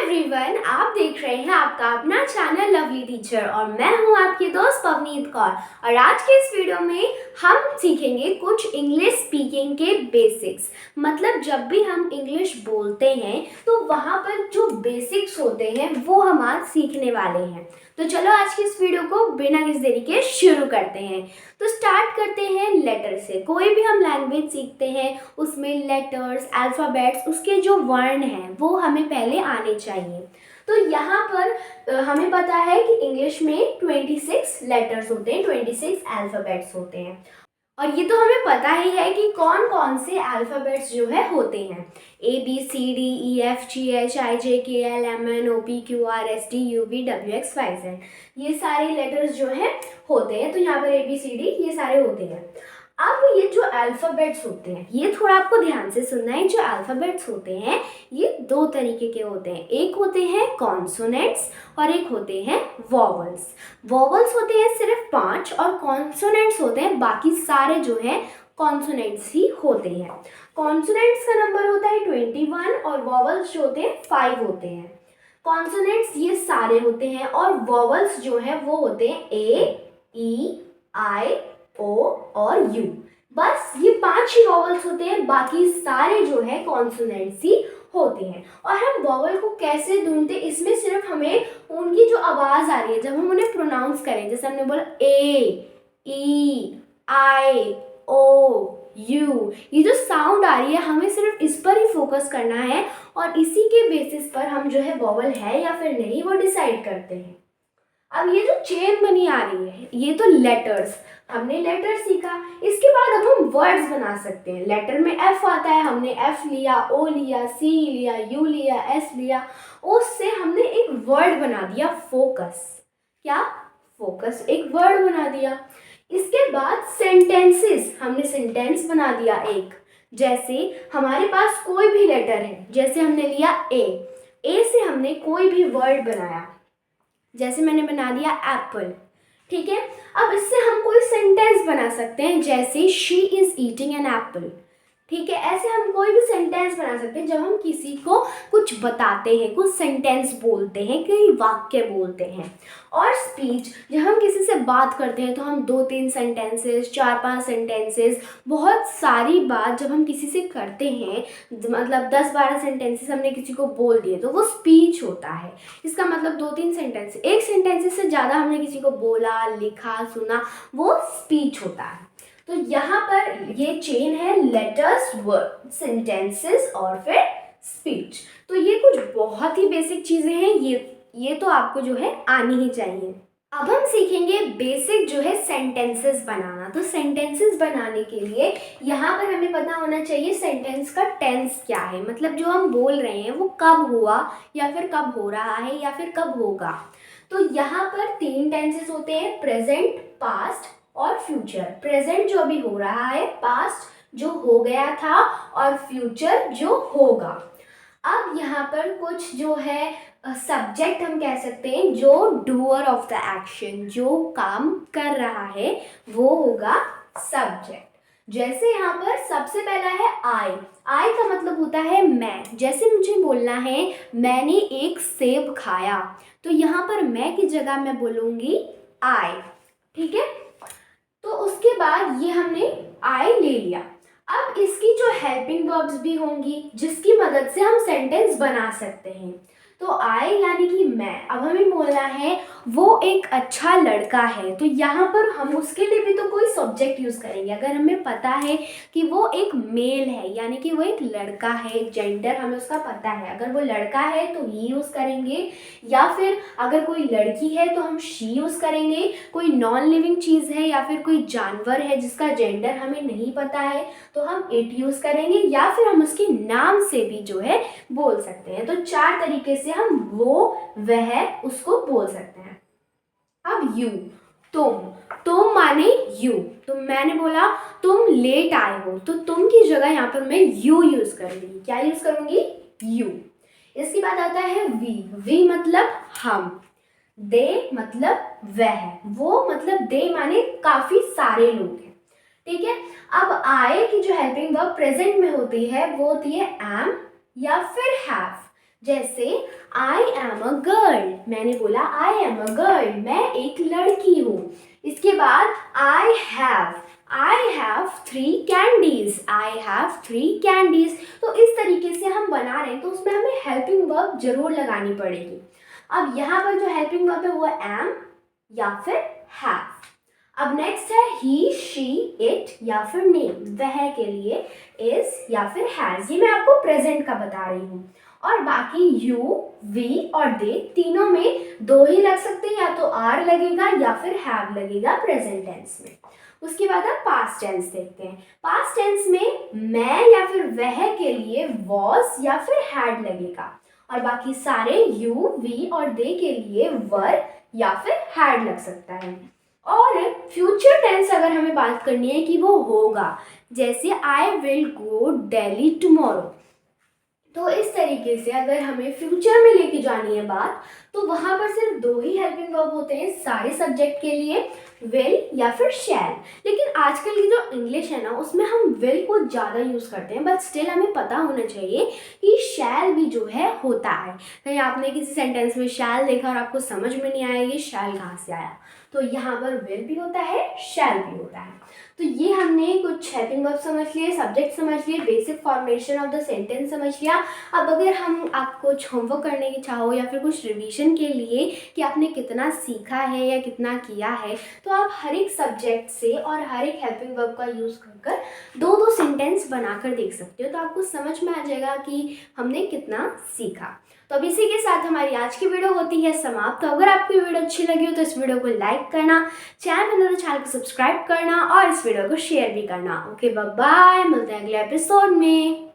Everyone, आप देख रहे हैं आपका अपना चैनल लवली टीचर और मैं हूं आपकी दोस्त पवनीत कौर। और आज के इस वीडियो में हम सीखेंगे कुछ इंग्लिश स्पीकिंग के बेसिक्स। मतलब जब भी हम इंग्लिश बोलते हैं तो वहाँ पर जो बेसिक्स होते हैं वो हम आज सीखने वाले हैं। तो चलो आज की इस वीडियो को बिना किसी देरी के शुरू करते हैं। तो स्टार्ट करते हैं लेटर से। कोई भी हम लैंग्वेज सीखते हैं उसमें लेटर्स, अल्फ़ाबेट्स, उसके जो वर्ण हैं वो हमें पहले आने चाहिए। तो यहाँ पर हमें पता है कि इंग्लिश में 26 लेटर्स होते हैं, 26 अल्फ़ाबेट्स होते हैं। और ये तो हमें पता ही है कि कौन कौन से अल्फ़ाबेट्स जो है होते हैं। ABCDEFGHIJKLMNOPQRSTUVWXYZ, ये सारे लेटर्स जो हैं होते हैं। तो यहाँ पर ABCD ये सारे होते हैं। अब ये जो अल्फ़ाबेट्स होते हैं ये थोड़ा आपको ध्यान से सुनना है। जो अल्फ़ाबेट्स होते हैं ये दो तरीके के होते हैं। एक होते हैं कॉन्सोनेंट्स और एक होते हैं वॉवल्स। वॉवल्स होते हैं सिर्फ 5 और कॉन्सोनेंट्स होते हैं बाकी सारे जो हैं कॉन्सोनेंट्स ही होते हैं। कॉन्सोनेंट्स का नंबर होता है 21 और वॉवल्स जो होते हैं 5 होते हैं। कॉन्सोनेंट्स ये सारे होते हैं और वॉवल्स जो हैं वो होते हैं A, E, I, O और U। बस ये 5 ही वॉवल्स होते हैं, बाकी सारे जो है कॉन्सोनेंट्स ही होते हैं। और हम वॉवल को कैसे ढूंढते, इसमें सिर्फ हमें उनकी जो आवाज़ आ रही है जब हम उन्हें प्रोनाउंस करें, जैसे हमने बोला A, E, I, O, U, ये जो साउंड आ रही है हमें सिर्फ इस पर ही फोकस करना है और इसी के बेसिस पर हम जो है वॉवल है या फिर नहीं वो डिसाइड करते हैं। अब ये जो चेन बनी आ रही है ये तो लेटर्स, हमने लेटर सीखा। इसके बाद अब हम वर्ड्स बना सकते हैं। लेटर में F आता है, हमने F लिया, O लिया, C लिया, U लिया, S लिया, उससे हमने एक वर्ड बना दिया फोकस। क्या? फोकस एक वर्ड बना दिया। इसके बाद सेंटेंसेस, हमने सेंटेंस बना दिया एक। जैसे हमारे पास कोई भी लेटर है, जैसे हमने लिया ए से हमने कोई भी वर्ड बनाया, जैसे मैंने बना दिया एप्पल। ठीक है, अब इससे हम कोई सेंटेंस बना सकते हैं, जैसे she is eating an apple. ठीक है, ऐसे हम कोई भी सेंटेंस बना सकते हैं जब हम किसी को कुछ बताते हैं, कुछ सेंटेंस बोलते हैं, कई वाक्य बोलते हैं। और स्पीच, जब हम किसी से बात करते हैं तो हम 2-3 सेंटेंसेस, 4-5 सेंटेंसेस, बहुत सारी बात जब हम किसी से करते हैं, मतलब 10-12 सेंटेंसेस हमने किसी को बोल दिए तो वो स्पीच होता है। इसका मतलब 2-3 सेंटेंस, एक सेंटेंसेस से ज़्यादा हमने किसी को बोला, लिखा, सुना, वो स्पीच होता है। तो यहाँ पर ये चेन है लेटर्स, वर्ड, सेंटेंसेस और फिर स्पीच। तो ये कुछ बहुत ही बेसिक चीज़ें हैं, ये तो आपको जो है आनी ही चाहिए। अब हम सीखेंगे बेसिक जो है सेंटेंसेस बनाना। तो सेंटेंसेस बनाने के लिए यहाँ पर हमें पता होना चाहिए सेंटेंस का टेंस क्या है। मतलब जो हम बोल रहे हैं वो कब हुआ या फिर कब हो रहा है या फिर कब होगा। तो यहाँ पर 3 टेंसेस होते हैं, प्रेजेंट, पास्ट और फ्यूचर। प्रेजेंट जो अभी हो रहा है, पास्ट जो हो गया था और फ्यूचर जो होगा। अब यहाँ पर कुछ जो है सब्जेक्ट हम कह सकते हैं, जो डूअर ऑफ द एक्शन, जो काम कर रहा है वो होगा सब्जेक्ट। जैसे यहाँ पर सबसे पहला है आई का मतलब होता है मैं। जैसे मुझे बोलना है मैंने एक सेब खाया, तो यहाँ पर मैं की जगह मैं बोलूँगी आई। ठीक है, तो उसके बाद ये हमने आई ले लिया। अब इसकी जो हेल्पिंग वर्ब्स भी होंगी जिसकी मदद से हम सेंटेंस बना सकते हैं। तो आई यानी कि मैं। अब हमें बोलना है वो एक अच्छा लड़का है, तो यहाँ पर हम उसके लिए भी तो कोई सब्जेक्ट यूज़ करेंगे। अगर हमें पता है कि वो एक मेल है यानी कि वो एक लड़का है, जेंडर हमें उसका पता है, अगर वो लड़का है तो ही यूज़ करेंगे, या फिर अगर कोई लड़की है तो हम शी यूज़ करेंगे। कोई नॉन लिविंग चीज़ है या फिर कोई जानवर है जिसका जेंडर हमें नहीं पता है तो हम इट यूज़ करेंगे, या फिर हम उसके नाम से भी जो है बोल सकते हैं। तो 4 तरीके से हम वो, वह, उसको बोल सकते हैं। अब यू, तुम माने यू। तो मैंने बोला तुम लेट आए हो, तो तुम की जगह यहाँ पर मैं यू यूज़ करूँगी। क्या यूज़ करूँगी? यू। इसके बाद आता है वी मतलब हम, दे मतलब वह, वो मतलब दे माने काफ़ी सारे लोग हैं। ठीक है, अब आए की जो हेल्पिंग वर्ब प्रेजेंट में होती है वो होती है एम या फिर हैव। जैसे आई एम अ गर्ल, मैंने बोला आई एम अ गर्ल, मैं एक लड़की हूँ। इसके बाद I have 3 candies, I have 3 candies. तो इस तरीके से हम बना रहे हैं, तो उसमें हमें हेल्पिंग वर्ब जरूर लगानी पड़ेगी। अब यहाँ पर जो हेल्पिंग वर्ब है वो एम या फिर हैव। अब नेक्स्ट है ही, शी, इट या फिर नेम, वह के लिए इज या फिर हैज। ये मैं आपको प्रेजेंट का बता रही हूँ। और बाकी यू, वी और दे तीनों में 2 ही लग सकते हैं, या तो आर लगेगा या फिर हैव लगेगा प्रेजेंट टेंस में। उसके बाद आप पास्ट टेंस देखते हैं। पास्ट टेंस में मैं या फिर वह के लिए वॉज या फिर हैड लगेगा, और बाकी सारे यू, वी और दे के लिए वर या फिर हैड लग सकता है। और फ्यूचर टेंस अगर हमें बात करनी है कि वो होगा, जैसे I will go Delhi tomorrow, तो इस तरीके से अगर हमें फ्यूचर में लेके जानी है बात, तो वहाँ पर सिर्फ 2 ही हेल्पिंग वर्ब होते हैं सारे सब्जेक्ट के लिए, विल या फिर शैल। लेकिन आजकल की जो इंग्लिश है ना, उसमें हम विल को ज़्यादा यूज़ करते हैं, बट स्टिल हमें पता होना चाहिए कि शैल भी जो है होता है। कहीं आपने किसी सेंटेंस में शैल देखा और आपको समझ में नहीं आया ये शैल कहाँ से आया, तो यहाँ पर विल भी होता है, शैल भी होता है। तो ये हमने कुछ हेल्पिंग वर्ब समझ लिए, सब्जेक्ट समझ लिए, basic formation of the sentence समझ लिया। अब अगर आप कुछ होमवर्क करने की चाहो या फिर कुछ रिवीजन के लिए कि आपने कितना सीखा है या कितना किया है, तो आप हर एक सब्जेक्ट से और हर एक हेल्पिंग वर्ब का यूज़ कर 2-2 सेंटेंस बनाकर देख सकते हो, तो आपको समझ में आ जाएगा कि हमने कितना सीखा। तो अब इसी के साथ हमारी आज की वीडियो होती है समाप्त। तो अगर आपको ये वीडियो अच्छी लगी हो तो इस वीडियो को लाइक करना, चैनल को सब्सक्राइब करना और इस वीडियो को शेयर भी करना। ओके बाय बाय, मिलते हैं अगले एपिसोड में।